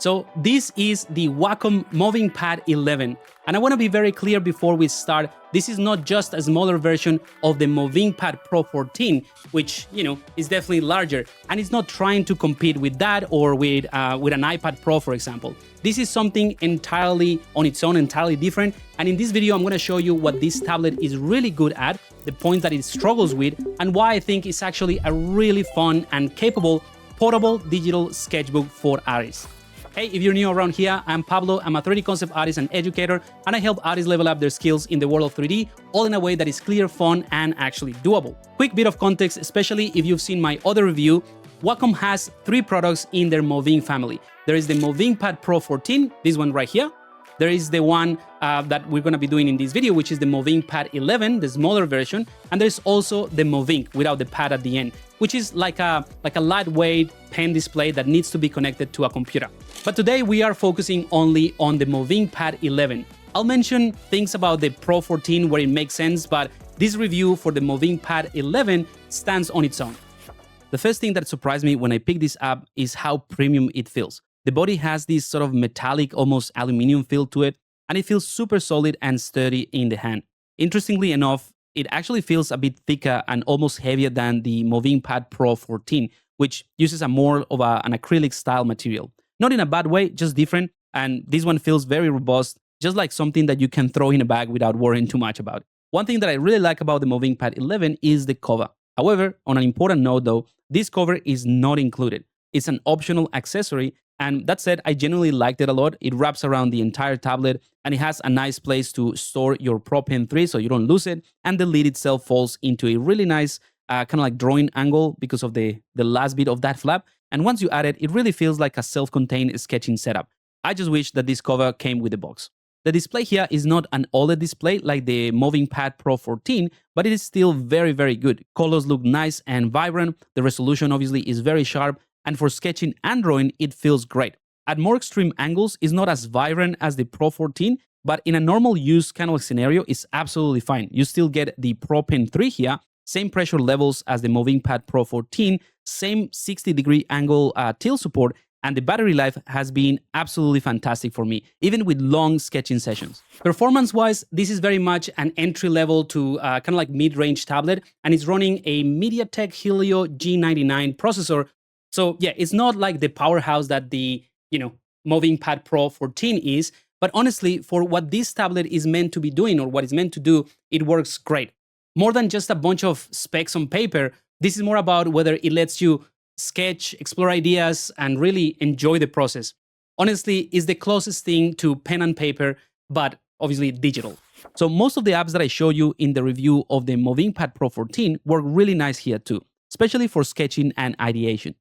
So this is the Wacom Movink Pad 11, and I want to be very clear before we start, this is not just a smaller version of the Movink Pad Pro 14, which, is definitely larger, and it's not trying to compete with that or with an iPad Pro, for example. This is something entirely on its own, entirely different, and in this video I'm going to show you what this tablet is really good at, the points that it struggles with, and why I think it's actually a really fun and capable portable digital sketchbook for artists. Hey, if you're new around here, I'm Pablo. I'm a 3D concept artist and educator, and I help artists level up their skills in the world of 3D, all in a way that is clear, fun, and actually doable. Quick bit of context, especially if you've seen my other review, Wacom has 3 products in their Movink family. There is the Movink Pad Pro 14, this one right here. There is the one that we're going to be doing in this video, which is the Movink Pad 11, the smaller version, and there's also the Movink without the pad at the end, which is like a lightweight pen display that needs to be connected to a computer. But today we are focusing only on the Movink Pad 11. I'll mention things about the Pro 14 where it makes sense, but this review for the Movink Pad 11 stands on its own. The first thing that surprised me when I picked this up is how premium it feels. The body has this sort of metallic, almost aluminum feel to it, and it feels super solid and sturdy in the hand. Interestingly enough, it actually feels a bit thicker and almost heavier than the Movink Pad Pro 14, which uses an acrylic style material. Not in a bad way, just different, and this one feels very robust, just like something that you can throw in a bag without worrying too much about. One thing that I really like about the Movink Pad 11 is the cover. However, on an important note though, this cover is not included. It's an optional accessory, and that said, I genuinely liked it a lot. It wraps around the entire tablet, and it has a nice place to store your Pro Pen 3 so you don't lose it, and the lid itself falls into a really nice kind of like drawing angle because of the last bit of that flap, and once you add it, it really feels like a self-contained sketching setup. I just wish that this cover came with the box. The display here is not an OLED display like the Movink Pad Pro 14, but it is still very, very good. Colors look nice and vibrant, the resolution obviously is very sharp, and for sketching and drawing, it feels great. At more extreme angles, it's not as vibrant as the Pro 14, but in a normal use kind of scenario, it's absolutely fine. You still get the Pro Pen 3 here, same pressure levels as the Movink Pad Pro 14, same 60-degree angle tilt support, and the battery life has been absolutely fantastic for me, even with long sketching sessions. Performance-wise, this is very much an entry-level to kind of like mid-range tablet, and it's running a MediaTek Helio G99 processor. So yeah, it's not like the powerhouse that the, Movink Pad Pro 14 is, but honestly, for what this tablet is meant to be doing or what it's meant to do, it works great. More than just a bunch of specs on paper, this is more about whether it lets you sketch, explore ideas, and really enjoy the process. Honestly, it's the closest thing to pen and paper, but obviously digital. So most of the apps that I show you in the review of the Movink Pad Pro 14 work really nice here too, especially for sketching and ideation.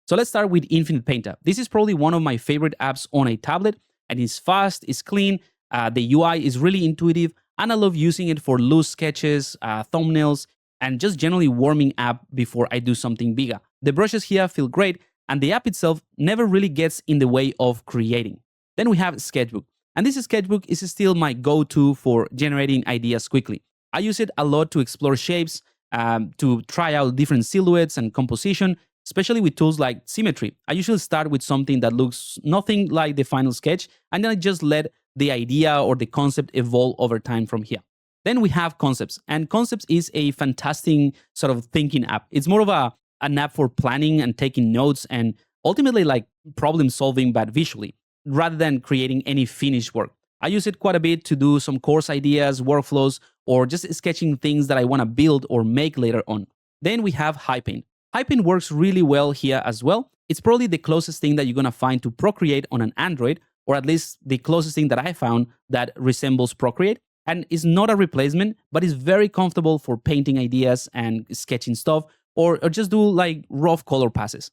So let's start with Infinite Painter. This is probably one of my favorite apps on a tablet, and it's fast, it's clean, the UI is really intuitive, and I love using it for loose sketches, thumbnails, and just generally warming up before I do something bigger. The brushes here feel great, and the app itself never really gets in the way of creating. Then we have Sketchbook, and this Sketchbook is still my go-to for generating ideas quickly. I use it a lot to explore shapes, to try out different silhouettes and composition, especially with tools like symmetry. I usually start with something that looks nothing like the final sketch, and then I just let the idea or the concept evolve over time from here. Then we have Concepts, and Concepts is a fantastic sort of thinking app. It's more of an app for planning and taking notes and ultimately like problem solving, but visually, rather than creating any finished work. I use it quite a bit to do some course ideas, workflows, or just sketching things that I want to build or make later on. Then we have HiPaint. HiPaint works really well here as well. It's probably the closest thing that you're going to find to Procreate on an Android, or at least the closest thing that I found that resembles Procreate. And it's not a replacement, but it's very comfortable for painting ideas and sketching stuff, or just do like rough color passes.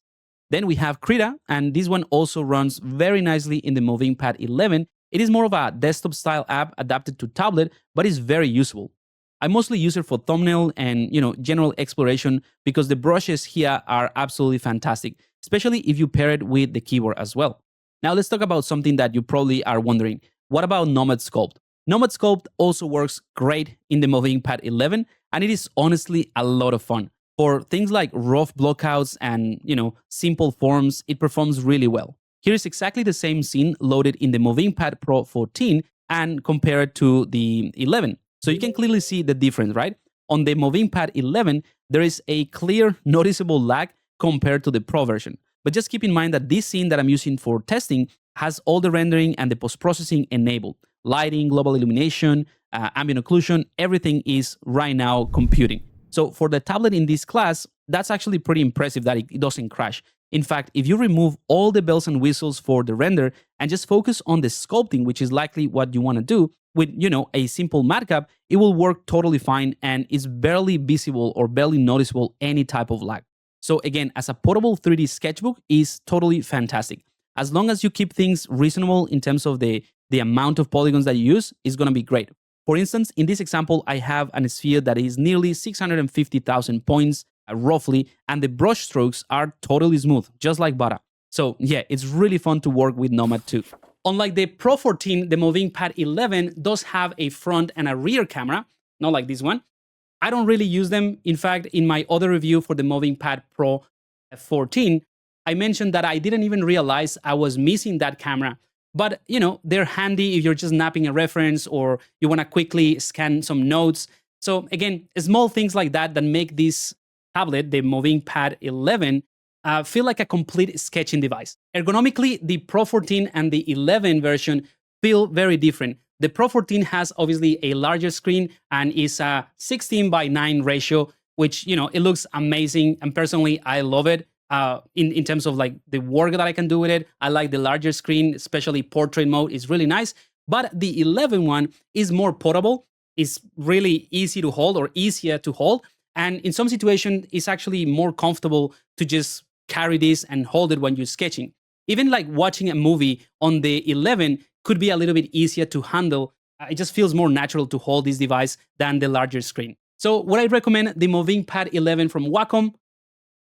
Then we have Krita, and this one also runs very nicely in the Movink Pad 11. It is more of a desktop style app adapted to tablet, but is very useful. I mostly use it for thumbnail and, general exploration because the brushes here are absolutely fantastic, especially if you pair it with the keyboard as well. Now let's talk about something that you probably are wondering. What about Nomad Sculpt? Nomad Sculpt also works great in the Movink Pad 11, and it is honestly a lot of fun. For things like rough blockouts and, simple forms, it performs really well. Here is exactly the same scene loaded in the Movink Pad Pro 14 and compared to the 11. So you can clearly see the difference, right? On the Movink Pad 11, there is a clear, noticeable lag compared to the Pro version. But just keep in mind that this scene that I'm using for testing has all the rendering and the post-processing enabled. Lighting, global illumination, ambient occlusion, everything is right now computing. So for the tablet in this class, that's actually pretty impressive that it doesn't crash. In fact, if you remove all the bells and whistles for the render and just focus on the sculpting, which is likely what you want to do with, a simple matcap, it will work totally fine and is barely visible or barely noticeable any type of lag. So again, as a portable 3D sketchbook is totally fantastic. As long as you keep things reasonable in terms of the amount of polygons that you use, it's going to be great. For instance, in this example, I have an sphere that is nearly 650,000 points, roughly, and the brush strokes are totally smooth, just like butter. So yeah, it's really fun to work with Nomad too. Unlike the Pro 14, the Movink Pad 11 does have a front and a rear camera, not like this one. I don't really use them. In fact, in my other review for the Movink Pad Pro 14, I mentioned that I didn't even realize I was missing that camera. But, they're handy if you're just snapping a reference or you want to quickly scan some notes. So again, small things like that make this tablet, the Movink Pad 11, feel like a complete sketching device. Ergonomically, the Pro 14 and the 11 version feel very different. The Pro 14 has obviously a larger screen and is a 16:9 ratio, which, it looks amazing. And personally, I love it. In terms of like the work that I can do with it. I like the larger screen, especially portrait mode is really nice. But the 11 one is more portable. It's really easy to hold or easier to hold. And in some situations, it's actually more comfortable to just carry this and hold it when you're sketching. Even like watching a movie on the 11 could be a little bit easier to handle. It just feels more natural to hold this device than the larger screen. So would I recommend the Movink Pad 11 from Wacom?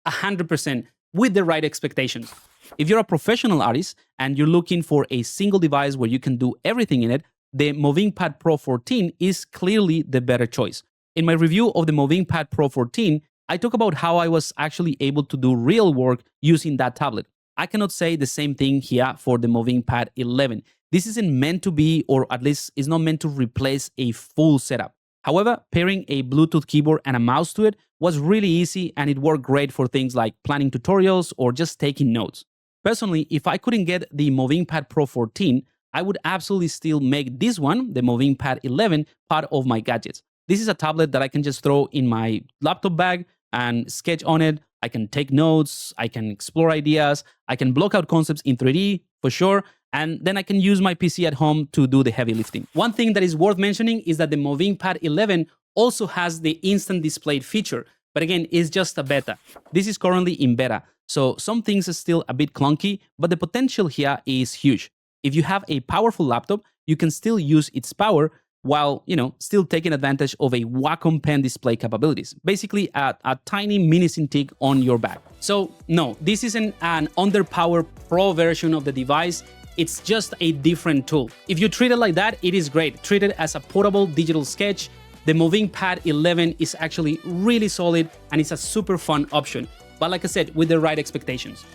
100% with the right expectations. If you're a professional artist and you're looking for a single device where you can do everything in it, the Movink Pad Pro 14 is clearly the better choice. In my review of the Movink Pad Pro 14, I talk about how I was actually able to do real work using that tablet. I cannot say the same thing here for the Movink Pad 11. This isn't meant to be, or at least is not meant to replace a full setup. However, pairing a Bluetooth keyboard and a mouse to it was really easy and it worked great for things like planning tutorials or just taking notes. Personally, if I couldn't get the Movink Pad Pro 14, I would absolutely still make this one, the Movink Pad 11, part of my gadgets. This is a tablet that I can just throw in my laptop bag and sketch on it. I can take notes, I can explore ideas, I can block out concepts in 3D for sure, and then I can use my PC at home to do the heavy lifting. One thing that is worth mentioning is that the Movink Pad 11 also has the instant display feature, but again, it's just a beta. This is currently in beta, so some things are still a bit clunky, but the potential here is huge. If you have a powerful laptop, you can still use its power while, still taking advantage of a Wacom pen display capabilities. Basically, a tiny mini Cintiq on your back. So no, this isn't an underpowered Pro version of the device. It's just a different tool. If you treat it like that, it is great. Treat it as a portable digital sketch. The Movink Pad 11 is actually really solid and it's a super fun option. But like I said, with the right expectations.